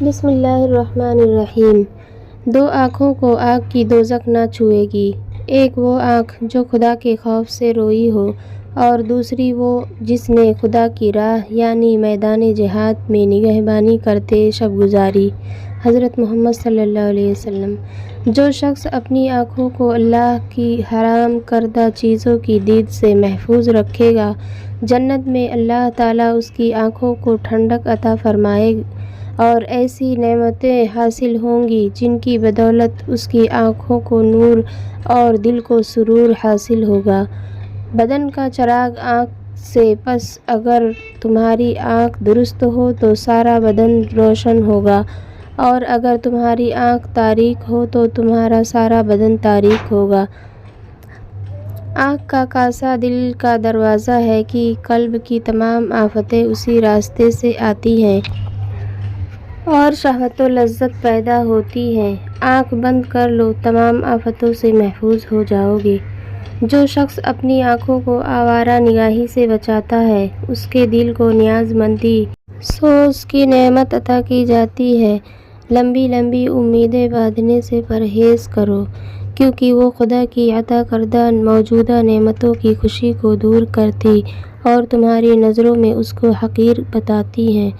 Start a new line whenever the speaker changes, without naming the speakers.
بسم اللہ الرحمن الرحیم۔ دو آنکھوں کو آگ کی دوزخ نہ چھوئے گی، ایک وہ آنکھ جو خدا کے خوف سے روئی ہو اور دوسری وہ جس نے خدا کی راہ یعنی میدان جہاد میں نگہبانی کرتے شب گزاری۔ حضرت محمد صلی اللہ علیہ وسلم۔ جو شخص اپنی آنکھوں کو اللہ کی حرام کردہ چیزوں کی دید سے محفوظ رکھے گا، جنت میں اللہ تعالیٰ اس کی آنکھوں کو ٹھنڈک عطا فرمائے اور ایسی نعمتیں حاصل ہوں گی جن کی بدولت اس کی آنکھوں کو نور اور دل کو سرور حاصل ہوگا۔ بدن کا چراغ آنکھ سے، پس اگر تمہاری آنکھ درست ہو تو سارا بدن روشن ہوگا اور اگر تمہاری آنکھ تاریک ہو تو تمہارا سارا بدن تاریک ہوگا۔ آنکھ کا کاسہ دل کا دروازہ ہے کہ قلب کی تمام آفتیں اسی راستے سے آتی ہیں اور شہوت و لذت پیدا ہوتی ہے۔ آنکھ بند کر لو، تمام آفتوں سے محفوظ ہو جاؤ گے۔ جو شخص اپنی آنکھوں کو آوارہ نگاہی سے بچاتا ہے، اس کے دل کو نیاز مندی سوز کی نعمت عطا کی جاتی ہے۔ لمبی لمبی امیدیں باندھنے سے پرہیز کرو، کیونکہ وہ خدا کی عطا کردہ موجودہ نعمتوں کی خوشی کو دور کرتی اور تمہاری نظروں میں اس کو حقیر بتاتی ہیں۔